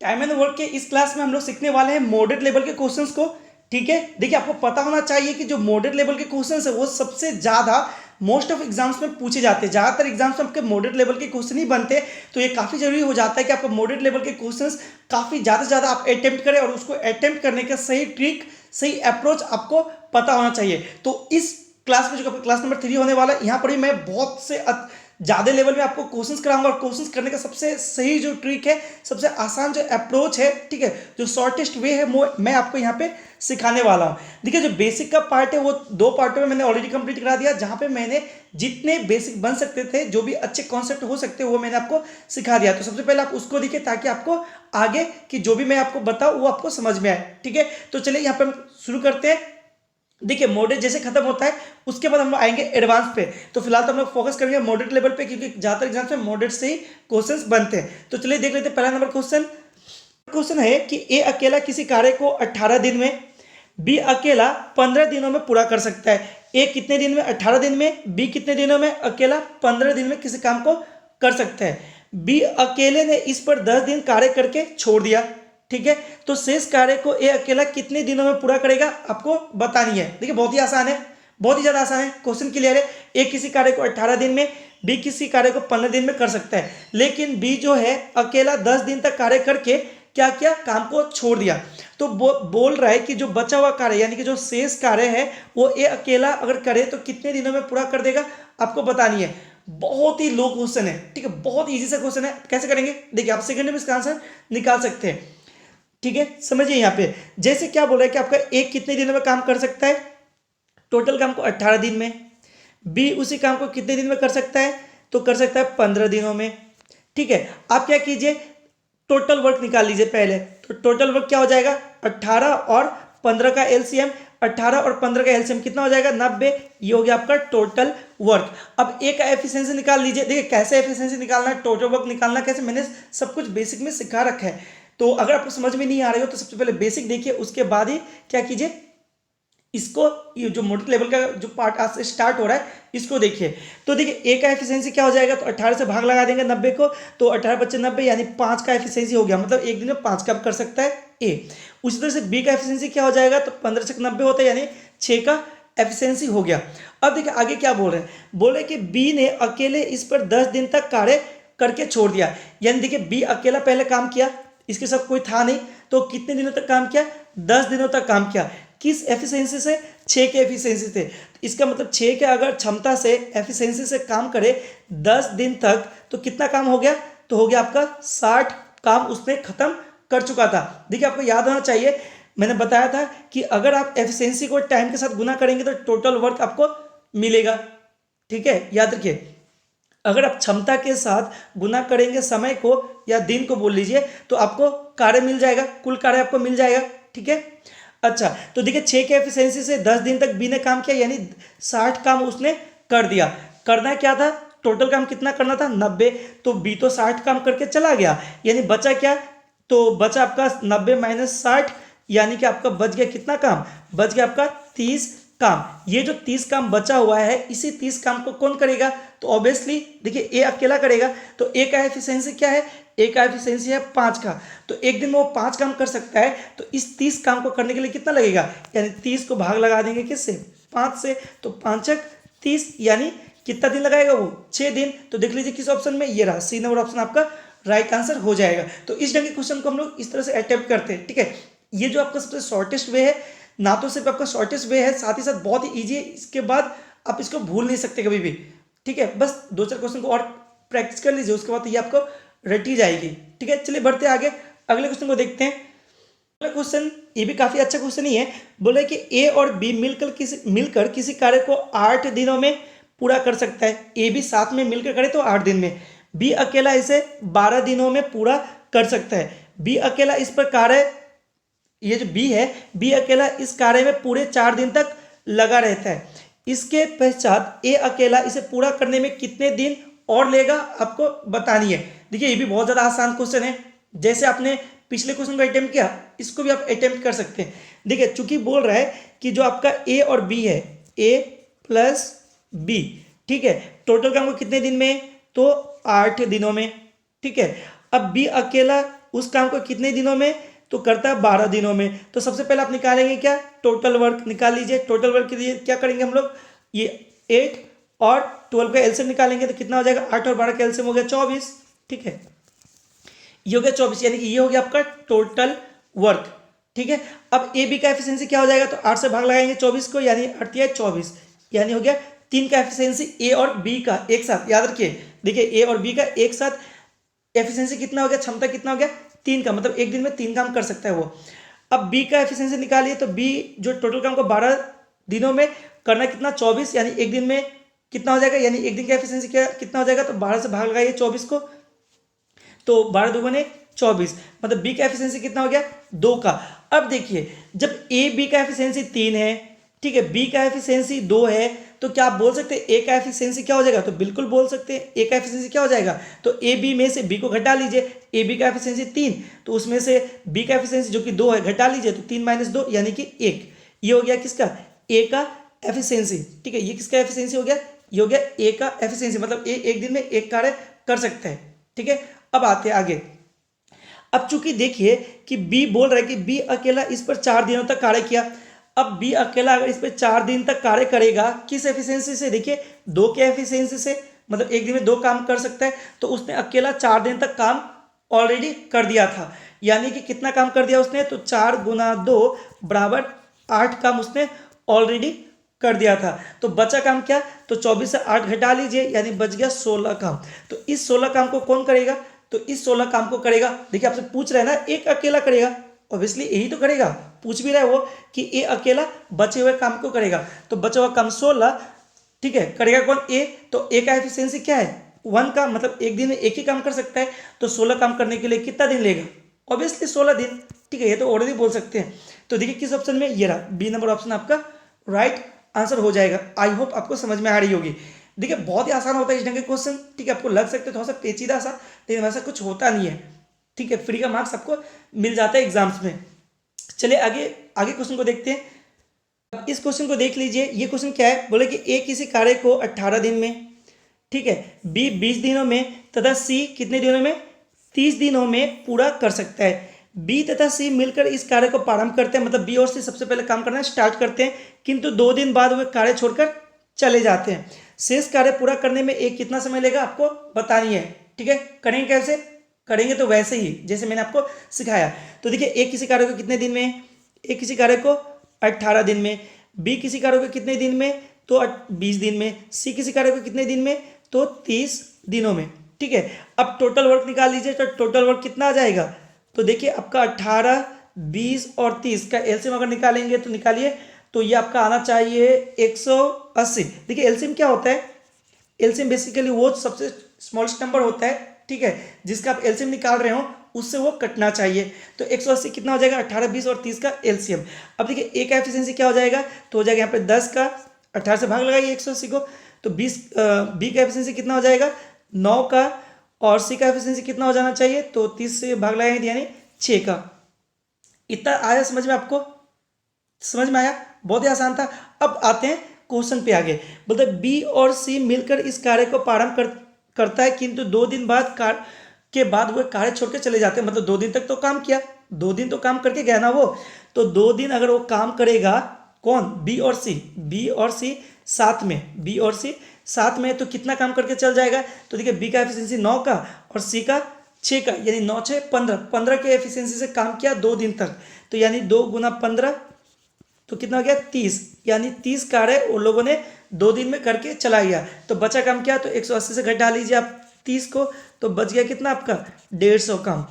Time and work के इस class में हम लोग सीखने वाले हैं मॉडरेट लेवल के क्वेश्चंस को। ठीक है, देखिए आपको पता होना चाहिए कि जो मॉडरेट लेवल के क्वेश्चंस है वो सबसे ज़्यादा मोस्ट ऑफ एग्जाम्स में पूछे जाते हैं। ज़्यादातर एग्जाम्स में आपके मॉडरेट लेवल के क्वेश्चन ही बनते हैं, तो ये काफ़ी जरूरी हो जाता है कि आपका मॉडरेट लेवल के क्वेश्चंस काफ़ी ज़्यादा से ज़्यादा आप अटेम्प्ट करें और उसको अटेम्प्ट करने का सही ट्रिक, सही अप्रोच आपको पता होना चाहिए। तो इस क्लास में जो क्लास नंबर 3 होने वाला है, यहाँ पर ही मैं बहुत से ज़्यादा लेवल में आपको क्वेश्चंस कराऊंगा और क्वेश्चंस करने का सबसे सही जो ट्रिक है, सबसे आसान जो अप्रोच है, ठीक है, जो शॉर्टेस्ट वे है वो मैं आपको यहाँ पे सिखाने वाला हूँ। देखिए जो बेसिक का पार्ट है वो 2 पार्टों में मैंने ऑलरेडी कंप्लीट करा दिया, जहाँ पे मैंने जितने बेसिक बन सकते थे, जो भी अच्छे कॉन्सेप्ट हो सकते हैं वो मैंने आपको सिखा दिया। तो सबसे पहले आप उसको देखिए ताकि आपको आगे की जो भी मैं आपको बताऊँ वो आपको समझ में आए। ठीक है, तो चलिए यहाँ पे हम शुरू करते हैं। देखिए मॉडरेट जैसे खत्म होता है उसके बाद हम लोग आएंगे एडवांस पे, तो फिलहाल तो हम लोग फोकस करेंगे मॉडरेट लेवल पे, क्योंकि ज्यादातर एग्जाम्स में मॉडरेट से ही क्वेश्चंस बनते हैं। तो चलिए देख लेते हैं पहला नंबर क्वेश्चन है कि ए अकेला किसी कार्य को 18 दिन में, बी अकेला 15 दिनों में पूरा कर सकता है। ए कितने दिन में? 18 दिन में। बी कितने दिनों में? अकेला 15 दिन में किसी काम को कर सकता है। बी अकेले ने इस पर 10 दिन कार्य करके छोड़ दिया। ठीक है, तो शेष कार्य को ए अकेला कितने दिनों में पूरा करेगा आपको बतानी है। देखिए बहुत ही आसान है, बहुत ही ज्यादा आसान है, क्वेश्चन क्लियर है। ए किसी कार्य को 18 दिन में, बी किसी कार्य को 15 दिन में कर सकता है, लेकिन बी जो है अकेला 10 दिन तक कार्य करके क्या किया? काम को छोड़ दिया। तो बोल रहा है कि जो बचा हुआ कार्य यानी कि जो शेष कार्य है वो ए अकेला अगर करे तो कितने दिनों में पूरा कर देगा आपको बतानी है। बहुत ही लो क्वेश्चन है, ठीक है, बहुत इजी सा क्वेश्चन है। कैसे करेंगे देखिए, आप सेकंड में इसका आंसर निकाल सकते हैं। ठीक है, समझिए यहाँ पे जैसे क्या बोल रहा है कि आपका एक कितने दिनों में काम कर सकता है, टोटल काम को 18 दिन में। बी उसी काम को कितने दिन में कर सकता है, तो कर सकता है 15 दिनों में। ठीक है, आप क्या कीजिए, टोटल वर्क निकाल लीजिए पहले। तो टोटल वर्क क्या हो जाएगा? 18 और 15 का एलसीएम, 18 और 15 का एलसीएम कितना हो जाएगा? 90। ये हो गया आपका टोटल वर्क। अब ए का एफिशिएंसी निकाल लीजिए। देखिए कैसे एफिशिएंसी निकालना है, टोटल वर्क निकालना कैसे, मैंने सब कुछ बेसिक में सिखा रखा है। तो अगर आपको समझ में नहीं आ रही हो तो सबसे पहले बेसिक देखिए, उसके बाद ही क्या कीजिए, इसको ये जो मॉडरेट लेवल का जो पार्ट आज से स्टार्ट हो रहा है इसको देखिए। तो देखिए ए का एफिशिएंसी क्या हो जाएगा, तो 18 से भाग लगा देंगे 90 को, तो 18 बच्चे 90 यानी 5 का एफिशिएंसी हो गया, मतलब एक दिन में 5 काम कर सकता है ए। उसी तरह से बी का एफिशिएंसी क्या हो जाएगा, तो 15 से 90 होता है यानी 6 का एफिशिएंसी हो गया। अब देखिए आगे क्या बोल रहे हैं, बोले कि बी ने अकेले इस पर 10 दिन तक कार्य करके छोड़ दिया। यानी देखिए बी अकेला पहले काम किया, इसके साथ कोई था नहीं, तो कितने दिनों तक काम किया? 10 दिनों तक काम किया। किस एफिशिएंसी से? 6 के एफिशिएंसी से। इसका मतलब 6 के अगर क्षमता से, एफिशिएंसी से काम करे 10 दिन तक, तो कितना काम हो गया? तो हो गया आपका 60 काम उसने खत्म कर चुका था। देखिए आपको याद होना चाहिए, मैंने बताया था कि अगर आप एफिशिएंसी को टाइम के साथ गुना करेंगे तो टोटल वर्क आपको मिलेगा। ठीक है, याद रखिए, अगर आप क्षमता के साथ गुना करेंगे समय को या दिन को बोल लीजिए, तो आपको कार्य मिल जाएगा, कुल कार्य आपको मिल जाएगा। ठीक है, अच्छा तो देखिए 6 के एफिशिएंसी से 10 दिन तक बी ने काम किया यानी 60 काम उसने कर दिया। करना क्या था, टोटल काम कितना करना था? 90। तो बी तो 60 काम करके चला गया, यानी बचा क्या, तो बचा आपका 90 माइनस 60, यानी कि आपका बच गया कितना काम? बच गया आपका 30 काम। ये जो 30 काम बचा हुआ है, इसी 30 काम को कौन करेगा, तो ऑब्वियसली देखिए ए अकेला करेगा। तो ए का एफिशिएंसी क्या है? ए का एफिशिएंसी है 5 का, तो एक दिन में वो 5 काम कर सकता है। तो इस 30 काम को करने के लिए कितना लगेगा, यानी 30 को भाग लगा देंगे किससे? 5 से, तो 5 30, यानी कितना दिन लगाएगा वो? 6 दिन। तो देख लीजिए किस ऑप्शन में, ये रहा सी नंबर ऑप्शन आपका राइट आंसर हो जाएगा। तो इस ढंग के क्वेश्चन को हम लोग इस तरह से अटेम्प्ट करते हैं। ठीक है, ये जो आपका सबसे शॉर्टेस्ट वे है, ना तो सिर्फ आपका शॉर्टेस्ट वे है, साथ ही साथ बहुत ही ईजी है। इसके बाद आप इसको भूल नहीं सकते कभी भी। ठीक है, बस 2-4 क्वेश्चन को और प्रैक्टिस कर लीजिए, उसके बाद ये आपको रटी जाएगी। ठीक है, चलिए बढ़ते आगे, अगले क्वेश्चन को देखते हैं। अगला क्वेश्चन ये भी काफी अच्छा क्वेश्चन ही है। बोले कि ए और बी मिलकर किसी कार्य को 8 दिनों में पूरा कर सकता है। ए भी साथ में मिलकर करे तो 8 दिन में, बी अकेला इसे 12 दिनों में पूरा कर सकता है। बी अकेला इस पर कार्य, ये जो बी है, बी अकेला इस कार्य में पूरे 4 दिन तक लगा रहता है। इसके पश्चात ए अकेला इसे पूरा करने में कितने दिन और लेगा आपको बतानी है। देखिए ये भी बहुत ज़्यादा आसान क्वेश्चन है, जैसे आपने पिछले क्वेश्चन को अटेम्प्ट किया इसको भी आप अटेम्प्ट कर सकते हैं। देखिए चूंकि बोल रहा है कि जो आपका ए और बी है, ए प्लस बी, ठीक है, टोटल काम को कितने दिन में, तो 8 दिनों में। ठीक है, अब बी अकेला उस काम को कितने दिनों में, तो करता है 12 दिनों में। तो सबसे पहले आप निकालेंगे क्या, टोटल वर्क निकाल लीजिए। टोटल वर्क के लिए क्या करेंगे हम लोग, ये 8 और 12 का एलसीएम निकालेंगे तो कितना हो जाएगा, 8 और 12 का एलसीएम हो गया 24। ठीक है, ये हो गया 24, यानी कि ये हो गया आपका टोटल वर्क। ठीक है, अब ए बी का एफिशिएंसी क्या हो जाएगा, तो 8 से भाग लगाएंगे 24 को, यानी 8 या 24, यानी हो गया 3 का एफिशिएंसी ए और बी का एक साथ। याद रखिए, देखिए ए और बी का एक साथ एफिशिएंसी कितना हो गया, क्षमता कितना हो गया, 3 का, मतलब एक दिन में 3 काम कर सकता है वो। अब बी का एफिशिएंसी निकालिए, तो बी जो टोटल काम को 12 दिनों में करना कितना, 24, यानी एक दिन में कितना हो जाएगा, यानी एक दिन का एफिशिएंसी क्या कितना हो जाएगा, तो 12 से भाग लगाइए 24 को, तो 12 दूगुने 24, मतलब बी का एफिशिएंसी कितना हो गया, 2 का। अब देखिए, जब ए बी का एफिशिएंसी 3 है, ठीक है, बी का एफिशिएंसी 2 है, तो क्या आप बोल सकते हैं ए का एफिशिएंसी क्या हो जाएगा, तो बिल्कुल बोल सकते हैं ए का एफिशिएंसी क्या हो जाएगा, तो ए बी में से बी को घटा लीजिए। ए बी का एफिशिएंसी 3, तो उसमें से बी का एफिशिएंसी जो कि 2 है घटा लीजिए, तो 3 - 2 यानी कि 1। ये हो गया किसका, ए का एफिशिएंसी। ठीक है, ये किसका एफिशिएंसी हो गया, ये हो गया ए का एफिशिएंसी, मतलब ए एक दिन में एक कार्य कर सकता है। ठीक है, अब आते हैं आगे। अब चूंकि देखिए कि बी बोल रहा है कि बी अकेला इस पर 4 दिनों तक कार्य किया। अब बी अकेला अगर इस पर 4 दिन तक कार्य करेगा, किस एफिशिएंसी से, देखिए 2 के एफिशिएंसी से, मतलब एक दिन में 2 काम कर सकता है, तो उसने अकेला 4 दिन तक काम ऑलरेडी कर दिया था। यानी कि कितना काम कर दिया उसने, तो 4 × 2 = 8 काम उसने ऑलरेडी कर दिया था। तो बचा काम क्या, तो 24 से 8 घटा लीजिए, यानी बच गया 16 काम। तो इस 16 काम को कौन करेगा, तो इस 16 काम को करेगा, देखिए आपसे पूछ रहे हैं ना, एक अकेला करेगा, ऑब्वियसली यही तो करेगा, पूछ भी रहा है वो कि ए अकेला बचे हुए काम को करेगा। तो बचा हुआ काम 16, ठीक है, करेगा कौन, ए। तो ए का एफिशिएंसी क्या है, 1 का, मतलब एक दिन में एक ही काम कर सकता है, तो 16 काम करने के लिए कितना दिन लेगा, ऑब्वियसली 16 दिन। ठीक है, ये तो ऑलरेडी बोल सकते हैं। तो देखिए किस ऑप्शन में, ये रहा बी नंबर ऑप्शन आपका राइट आंसर हो जाएगा। आई होप आपको समझ में आ रही होगी। देखिए बहुत ही आसान होता है इस ढंग के क्वेश्चन। ठीक है, आपको लग सकते हैं थोड़ा सा पेचीदा सा, लेकिन वैसा कुछ होता नहीं है। ठीक है, फ्री का मार्क्स आपको मिल जाता है एग्जाम्स में। चलिए आगे आगे क्वेश्चन को देखते हैं। अब इस क्वेश्चन को देख लीजिए। ये क्वेश्चन क्या है, बोले कि ए किसी कार्य को 18 दिन में, ठीक है, बी 20 दिनों में तथा सी कितने दिनों में, 30 दिनों में पूरा कर सकता है। बी तथा सी मिलकर इस कार्य को प्रारंभ करते हैं, मतलब बी और सी सबसे पहले काम करना स्टार्ट करते हैं, किंतु 2 दिन बाद वे कार्य छोड़कर चले जाते हैं। शेष कार्य पूरा करने में एक कितना समय लेगा आपको बतानी है। ठीक है, करेंगे कैसे, करेंगे तो वैसे ही जैसे मैंने आपको सिखाया। तो देखिए एक किसी कार्य को कितने दिन में, एक किसी कार्य को 18 दिन में, बी किसी कार्य को कितने दिन में, तो 20 दिन में, सी किसी कार्य को कितने दिन में, तो 30 दिनों में। ठीक है, अब टोटल वर्क निकाल लीजिए, तो टोटल वर्क कितना आ जाएगा, तो देखिए आपका 18, 20 और 30 का एलसीएम अगर निकालेंगे तो निकालिए, तो ये आपका आना चाहिए 180। देखिए एलसीएम क्या होता है, एलसीएम बेसिकली वो सबसे स्मॉलेस्ट नंबर होता है, ठीक है, जिसका आप एलसीएम निकाल रहे हो उससे वो कटना चाहिए। तो 180 कितना हो जाएगा, 18, 20 और 30 का एलसीएम। अब देखिए ए का एफिशिएंसी क्या हो जाएगा, तो हो जाएगा यहाँ पे 10 का, 18 से भाग लगाइए 180 को, तो 20, बी का एफिशिएंसी कितना हो जाएगा 9 का, और सी का एफिशिएंसी कितना हो जाना चाहिए, तो 30 से भाग लगाएंगे यानी 6 का। इतना आया समझ में आपको, समझ में आया, बहुत ही आसान था। अब आते हैं क्वेश्चन पे आगे। बोलते बी और सी मिलकर इस कार्य को प्रारंभ करता है, किंतु 2 दिन बाद के बाद वह कार्य छोड़ के चले जाते हैं। मतलब 2 दिन तक तो काम किया, 2 दिन तो काम करके गया ना वो, तो 2 दिन अगर वो काम करेगा, कौन, बी और सी, बी और सी साथ में, बी और सी साथ में, तो कितना काम करके चल जाएगा, तो देखिए बी का एफिशिएंसी 9 का और सी का 6 का, यानी 9, 6, 15, 15 के एफिशिएंसी से काम किया 2 दिन तक, तो यानी 2 × 15 तो कितना हो गया 30, यानी 30 कार्य उन लोगों ने 2 दिन में करके चला गया। तो बचा काम क्या, तो 180 से घटा लीजिए आप 30 को, तो बच गया कितना आपका 150 काम।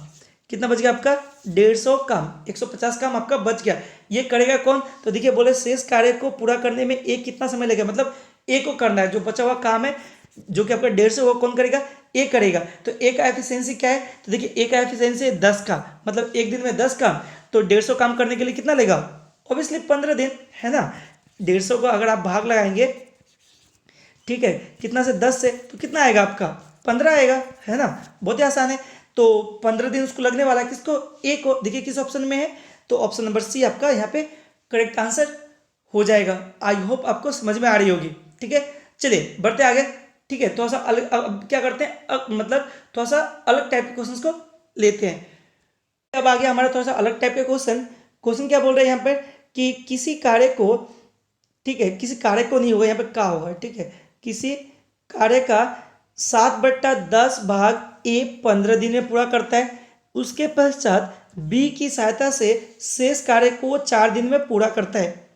कितना बच गया आपका 150 काम, 150 काम आपका बच गया। ये करेगा कौन, तो देखिए बोले शेष कार्य को पूरा करने में एक कितना समय लगेगा, मतलब एक को करना है, जो बचा हुआ काम है जो कि आपका 150 वो कौन करेगा, ए करेगा। तो ए का एफिशिएंसी क्या है, तो देखिए ए का एफिशिएंसी 10 का, मतलब एक दिन में 10 काम, तो 150 काम करने के लिए कितना लेगा, ऑब्वियसली 15 दिन, है ना। 150 को अगर आप भाग लगाएंगे, ठीक है, कितना से 10 से, तो कितना आएगा आपका 15 आएगा, है ना, बहुत ही आसान है। तो 15 दिन उसको लगने वाला है, किसको, ए को। देखिए किस ऑप्शन में है, तो ऑप्शन नंबर सी आपका यहाँ पे करेक्ट आंसर हो जाएगा। आई होप आपको समझ में आ रही होगी। ठीक है, चलिए बढ़ते आगे। ठीक है, थोड़ा सा अलग, अब क्या करते हैं, मतलब थोड़ा सा अलग टाइप के क्वेश्चंस को लेते हैं। अब आ गया हमारा थोड़ा सा अलग टाइप का क्वेश्चन। क्वेश्चन क्या बोल रहे हैं यहाँ पर कि किसी कार्य को, ठीक है, किसी कार्य को नहीं होगा, यहाँ पे का होगा, ठीक है, किसी कार्य का 7/10 भाग ए 15 दिन में पूरा करता है, उसके पश्चात बी की सहायता से शेष कार्य को वो 4 दिन में पूरा करता है।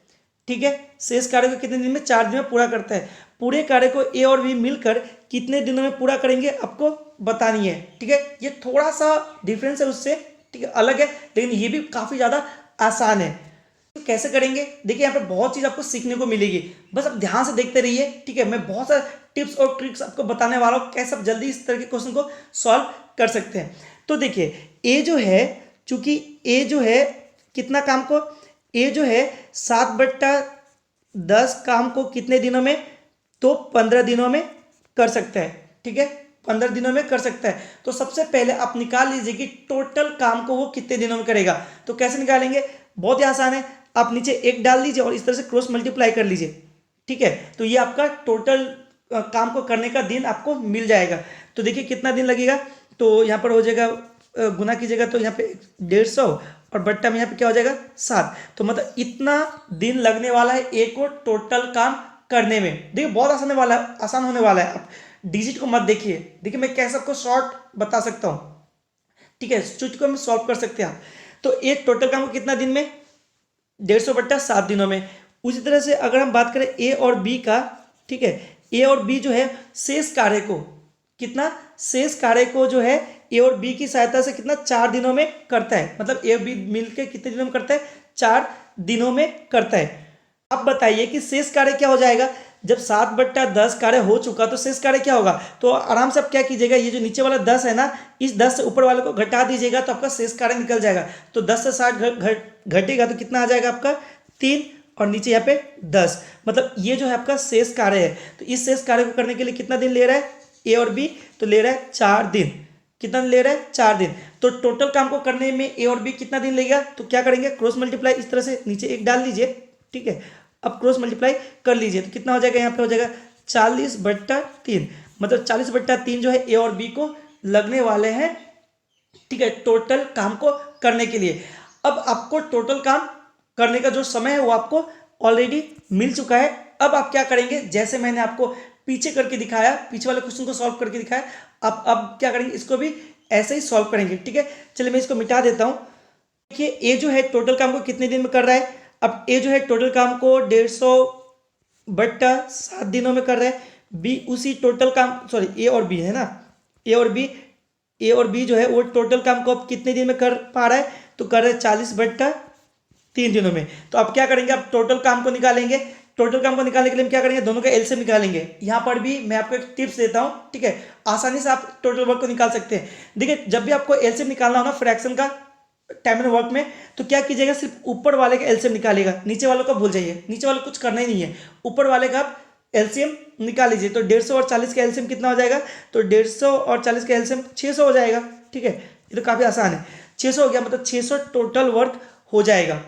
ठीक है, शेष कार्य को कितने दिन में? 4 दिन में पूरा करता है। पूरे कार्य को ए और बी मिलकर कितने दिनों में पूरा करेंगे आपको बतानी है। ठीक है, ये थोड़ा सा डिफरेंस है उससे, ठीक है, अलग है, लेकिन ये भी काफ़ी ज़्यादा आसान है। तो कैसे करेंगे? देखिए यहाँ पे बहुत चीज़ आपको सीखने को मिलेगी, बस आप ध्यान से देखते रहिए। ठीक है, मैं बहुत सारे टिप्स और ट्रिक्स आपको बताने वाला हूँ कैसे आप जल्दी इस तरह के क्वेश्चन को सॉल्व कर सकते हैं। तो देखिए ए जो है, चूंकि ए जो है कितना काम को, ए जो है 7/10 काम को कितने दिनों में? तो 15 दिनों में कर सकता है। ठीक है, 15 दिनों में कर सकता है। तो सबसे पहले आप निकाल लीजिए कि टोटल काम को वो कितने दिनों में करेगा। तो कैसे निकालेंगे? बहुत ही आसान है, आप नीचे 1 डाल लीजिए और इस तरह से क्रॉस मल्टीप्लाई कर लीजिए। ठीक है, तो ये आपका टोटल काम को करने का दिन आपको मिल जाएगा। तो देखिए कितना दिन लगेगा, तो यहाँ पर हो जाएगा गुना कीजिएगा तो यहाँ पे 150 और बट्टा में यहाँ पे क्या हो जाएगा 7। तो मतलब इतना दिन लगने वाला है एक को टोटल काम करने में। देखिए बहुत आसान होने वाला है। आप डिजिट को मत देखिए, देखिए मैं कैसे आपको शॉर्ट बता सकता हूँ। ठीक है, चीज को हम सॉल्व कर सकते हैं आप। तो एक टोटल काम को कितना दिन में? 150/7 दिनों में। उसी तरह से अगर हम बात करें ए और बी का, ठीक है, ए और बी जो है शेष कार्य को कितना, शेष कार्य को जो है ए और बी की सहायता से कितना 4 दिनों में करता है। मतलब ए और बी मिलकर कितने दिनों में करता है? 4 दिनों में करता है। अब बताइए कि शेष कार्य क्या हो जाएगा? जब 7/10 कार्य हो चुका तो शेष कार्य क्या होगा? तो आराम से आप क्या कीजिएगा, ये जो नीचे वाला 10 है ना, इस 10 से ऊपर वाले को घटा दीजिएगा तो आपका शेष कार्य निकल जाएगा। तो 10 से 60 घटेगा तो कितना आ जाएगा आपका? 3 और नीचे यहाँ पे 10। मतलब ये जो है आपका शेष कार्य है। तो इस शेष कार्य को करने के लिए कितना दिन ले रहा है ए और बी? तो ले रहा है 4 दिन। कितना दिन ले रहा है? 4 दिन। तो टोटल काम को करने में ए और बी कितना दिन लेगा? तो क्या करेंगे, क्रॉस मल्टीप्लाई इस तरह से नीचे 1 डाल लीजिए। ठीक है, अब क्रॉस मल्टीप्लाई कर लीजिए तो कितना हो जाएगा? यहाँ पे हो जाएगा 40/3। मतलब 40/3 जो है ए और बी को लगने वाले हैं। ठीक है, टोटल काम को करने के लिए। अब आपको टोटल काम करने का जो समय है वो आपको ऑलरेडी मिल चुका है। अब आप क्या करेंगे, जैसे मैंने आपको पीछे करके दिखाया, पीछे वाले क्वेश्चन को सॉल्व करके दिखाया, अब क्या करेंगे, इसको भी ऐसे ही सॉल्व करेंगे। ठीक है, चलिए मैं इसको मिटा देता हूँ। देखिए ए जो है टोटल काम को कितने दिन में कर रहा है? अब ए जो है टोटल काम को 150/7 दिनों में कर रहा है। बी उसी टोटल काम, सॉरी ए और बी है ना, ए और बी जो है वो टोटल काम को अब कितने दिन में कर पा रहा है? तो कर रहा है 40/3 दिनों में। तो अब क्या करेंगे, अब टोटल काम को निकालेंगे। टोटल काम को निकालने के लिए हम क्या करेंगे, दोनों का एलसीएम निकालेंगे। यहाँ पर भी मैं आपको एक टिप्स देता हूँ। ठीक है, आसानी से आप टोटल वर्क को निकाल सकते हैं। देखिए जब भी आपको एलसीएम निकालना हो ना फ्रैक्शन का टाइम एंड वर्क में, तो क्या कीजिएगा, सिर्फ ऊपर वाले का एलसीएम निकालिएगा, नीचे वालों का भूल जाइए। नीचे वाले कुछ करना ही नहीं है, ऊपर वाले का आप एलसीएम निकाल लीजिए। तो 150 और 40 का एलसीएम कितना हो जाएगा? तो 150 और 40 का एलसीएम 600 हो जाएगा। ठीक है, ये तो काफ़ी आसान है। 600 हो गया, मतलब 600 टोटल वर्क हो जाएगा।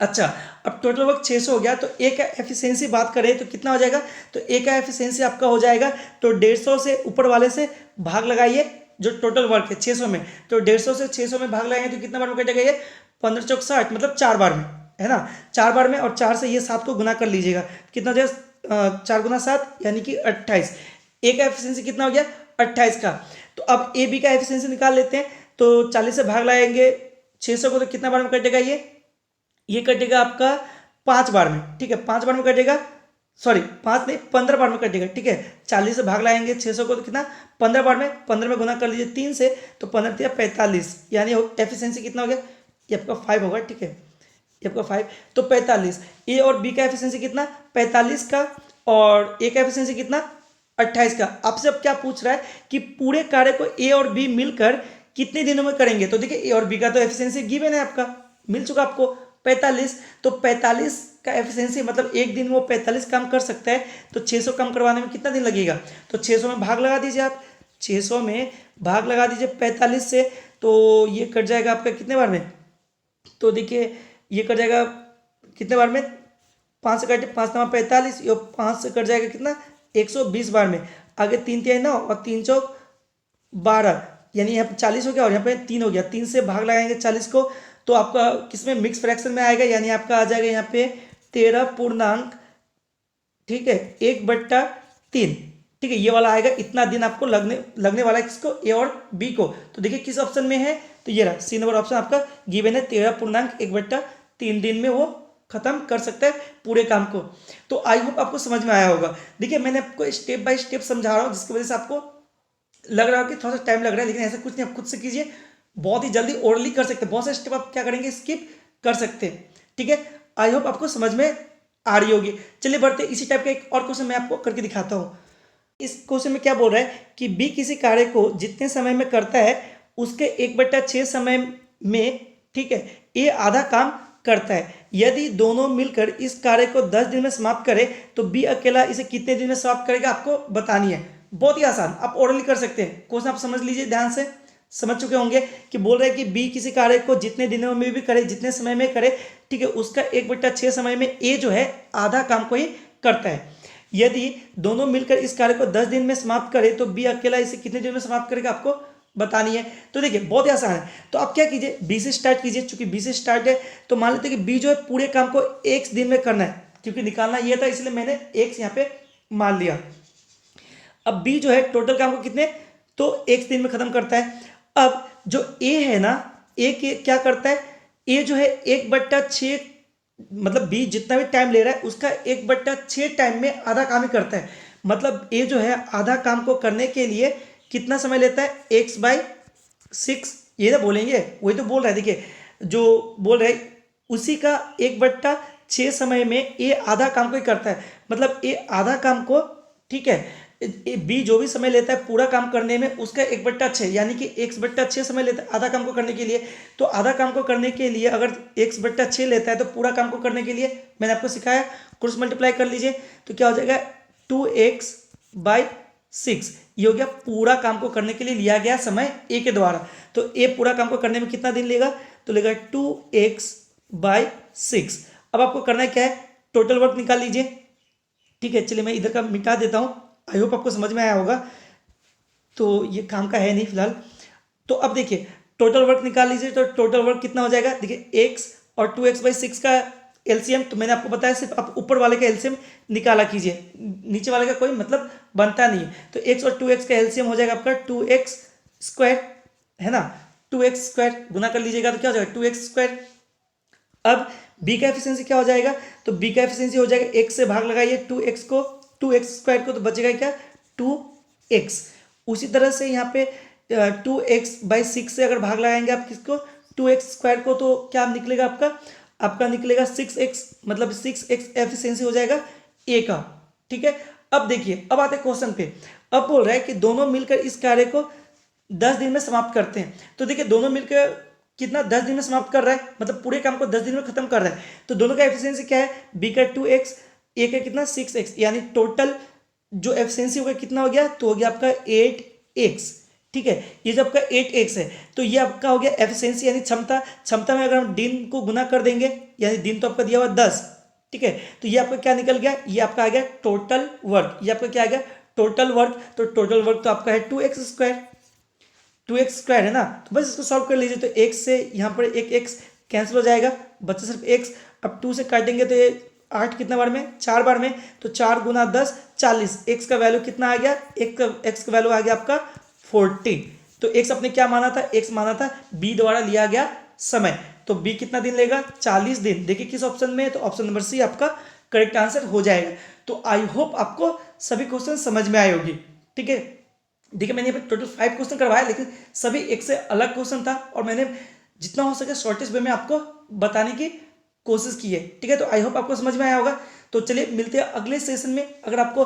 अच्छा, अब टोटल वर्क 600 हो गया, तो ए का एफिशिएंसी बात करें तो कितना हो जाएगा? तो ए का एफिशिएंसी आपका हो जाएगा, तो 150 से ऊपर वाले से भाग लगाइए जो टोटल वर्क है 600 में। तो 150 से 600 में भाग लगाएंगे तो कितना बार में कटेगा ये? 15 चौक 60, मतलब 4 बार में, है ना, 4 बार में। और 4 से ये 7 को गुना कर लीजिएगा, कितना हो जाएगा? 4 गुना 7 यानी कि 28। ए का एफिशिएंसी कितना हो गया? 28 का। तो अब ए बी का एफिशिएंसी निकाल लेते हैं। तो 40 से भाग लगाएंगे 600 को, तो कितना बार में कटेगा ये कटेगा आपका 5 बार में। ठीक है, 5 बार में कटेगा, सॉरी 5 नहीं 15 बार में कटेगा। ठीक है, 40 से भाग लाएंगे 600 को, तो कितना? 15 बार में। 15 में गुना कर लीजिए 3 से, तो 15 या 45, यानी एफिशिएंसी कितना हो गया? ये आपका 5 होगा। ठीक है, ये आपका 5, तो 45। ए और बी का एफिशिएंसी कितना? 45 का। और ए का एफिशिएंसी कितना? 28 का। आपसे अब क्या पूछ रहा है कि पूरे कार्य को ए और बी मिलकर कितने दिनों में करेंगे। तो देखिए ए और बी का तो एफिशिएंसी गिवन है, आपका मिल चुका आपको 45। तो 45 का एफिशिएंसी मतलब एक दिन वो 45 काम कर सकता है। तो 600 काम करवाने में कितना दिन लगेगा? तो 600 में भाग लगा दीजिए आप, 600 में भाग लगा दीजिए 45 से, तो ये कट जाएगा आपका कितने बार में? तो देखिए ये कट जाएगा कितने बार में? 5 से काटे, 5 9 45, ये 5 से कट जाएगा कितना? 120 बार में। आगे 3 3 9 और 3 चौक 12, यानी यहाँ पे 40 हो गया और यहाँ पे 3 हो गया, 3 से भाग लगाएंगे 40 को तो आपका किसमें मिक्स फ्रैक्शन में आएगा, यानी आपका आ जाएगा यहाँ पे 13 पूर्णांक, ठीक है, 1/3, ठीक है, ये वाला आएगा। इतना दिन आपको लगने वाला है किसको, ए और बी को। तो देखिए किस ऑप्शन में है, तो ये रहा सी नंबर ऑप्शन आपका गिवन है, 13.1/3 दिन में वो खत्म कर सकता है पूरे काम को। तो आई होप आपको समझ में आया होगा। देखिए मैंने आपको स्टेप बाय स्टेप समझा रहा हूँ जिसकी वजह से आपको लग रहा हो कि थोड़ा सा टाइम लग रहा है, लेकिन ऐसा कुछ नहीं, आप खुद से कीजिए, बहुत ही जल्दी ओरली कर सकते हैं। बहुत सारे स्टेप आप क्या करेंगे, स्किप कर सकते हैं, ठीक है। आई होप आपको समझ में आ रही होगी। चलिए बढ़ते इसी टाइप का एक और क्वेश्चन मैं आपको करके दिखाता हूँ। इस क्वेश्चन में क्या बोल रहा है कि बी किसी कार्य को जितने समय में करता है उसके 1/6 समय में, ठीक है, ए आधा काम करता है। यदि दोनों मिलकर इस कार्य को 10 दिन में समाप्त करे तो बी अकेला इसे कितने दिन में समाप्त करेगा, आपको बतानी है। बहुत ही आसान, आप ओरली कर सकते हैं। क्वेश्चन आप समझ लीजिए, ध्यान से समझ चुके होंगे कि बोल रहे हैं कि बी किसी कार्य को जितने दिनों में भी करे, जितने समय में करे, ठीक है, उसका 1/6 समय में ए जो है आधा काम को ही करता है। यदि दोनों मिलकर इस कार्य को 10 दिन में समाप्त करे तो बी अकेला इसे कितने दिन में समाप्त करेगा, आपको बतानी है। तो देखिए बहुत ही आसान है। तो आप क्या कीजिए, बी से स्टार्ट कीजिए। चूंकि बी से स्टार्ट है तो मान लेते हैं कि बी जो है पूरे काम को एक दिन में करना है, क्योंकि निकालना ये था इसलिए मैंने एक यहाँ पे मान लिया। अब बी जो है टोटल काम को कितने, तो एक दिन में खत्म करता है। अब जो ए है ना, ए क्या करता है, ए जो है 1/6, मतलब बी जितना भी टाइम ले रहा है उसका 1/6 टाइम में आधा काम ही करता है। मतलब ए जो है आधा काम को करने के लिए कितना समय लेता है, x/6, ये ना बोलेंगे, वही तो बोल रहा है। देखिए जो बोल रहे हैं उसी का 1/6 समय में ए आधा काम को ही करता है। मतलब ए आधा काम को, ठीक है, बी जो भी समय लेता है पूरा काम करने में उसका 1/6, यानी कि 1/6 समय लेता है आधा काम को करने के लिए। तो आधा काम को करने के लिए अगर 1/6 लेता है तो पूरा काम को करने के लिए मैंने आपको सिखाया, क्रॉस मल्टीप्लाई कर लीजिए तो क्या हो जाएगा, 2x/6। ये हो गया पूरा काम को करने के लिए लिया गया समय ए के द्वारा। तो ए पूरा काम को करने में कितना दिन लेगा, तो लेगा 2x/6। अब आपको करना है क्या है, टोटल वर्क निकाल लीजिए, ठीक है। चलिए मैं इधर का मिटा देता हूँ, आई होप आपको समझ में आया होगा। तो ये काम का है नहीं फिलहाल। तो अब देखिए टोटल वर्क निकाल लीजिए, तो टोटल वर्क कितना हो जाएगा, देखिए x और 2x/6 का एलसीएम तो मैंने आपको बताया, सिर्फ आप ऊपर वाले का एलसीएम निकाला कीजिए, नीचे वाले का कोई मतलब बनता नहीं है। तो x और 2x का एलसीएम हो जाएगा आपका 2x², है ना, 2x² गुना कर लीजिएगा तो क्या हो जाएगा 2x²। अब b का एफिशिएंसी क्या हो जाएगा, तो b का एफिशिएंसी हो जाएगा x से भाग लगाइए 2x को, 2x² को, तो बचेगा क्या 2x। उसी तरह से यहाँ पे 2x/6 से अगर भाग लगाएंगे आप किसको, 2x² को, तो क्या निकलेगा आपका निकलेगा 6x, मतलब 6x एफिशिएंसी हो जाएगा a का, ठीक है। अब देखिए अब आते क्वेश्चन पे। अब बोल रहा है कि दोनों मिलकर इस कार्य को 10 दिन में समाप्त करते हैं। तो देखिए दोनों मिलकर कितना 10 दिन में समाप्त कर रहा है, मतलब पूरे काम को 10 दिन में खत्म कर रहा है। तो दोनों का एफिशिएंसी क्या है, बी का 2x, ए का कितना 6x, यानी टोटल जो एफिशिएंसी हो गया कितना हो गया, तो हो गया आपका 8x, ठीक है। ये जो आपका 8x है तो ये आपका हो गया एफिशिएंसी, यानी क्षमता। क्षमता में अगर हम दिन को गुना कर देंगे, यानी दिन तो आपका दिया हुआ 10, ठीक है, तो ये आपका क्या निकल गया, ये आपका आ गया टोटल वर्क। ये आपका क्या आ गया, टोटल वर्क। तो टोटल वर्क तो आपका है 2x², 2x² है ना। तो बस इसको सॉल्व कर लीजिए, तो x से यहाँ पर एक x कैंसिल हो जाएगा, बच्चा सिर्फ x। अब 2 से काटेंगे तो ये 8 कितना बार में, 4 बार में, तो 4 गुना 10 40। x का वैल्यू कितना आ गया, x का वैल्यू आ गया आपका 40। तो x अपने क्या माना था, x माना था b द्वारा लिया गया समय। तो b कितना दिन लेगा, 40 दिन। देखिए किस ऑप्शन में है, तो ऑप्शन नंबर सी आपका करेक्ट आंसर हो जाएगा। तो आई होप आपको सभी क्वेश्चन समझ में आए होगी, ठीक है। देखिए मैंने यहाँ पे टोटल 5 क्वेश्चन करवाया, लेकिन सभी एक से अलग क्वेश्चन था और मैंने जितना हो सके शॉर्टेस्ट वे में आपको बताने की कोशिश की है, ठीक है। तो आई होप आपको समझ में आया होगा। तो चलिए मिलते हैं अगले सेशन में। अगर आपको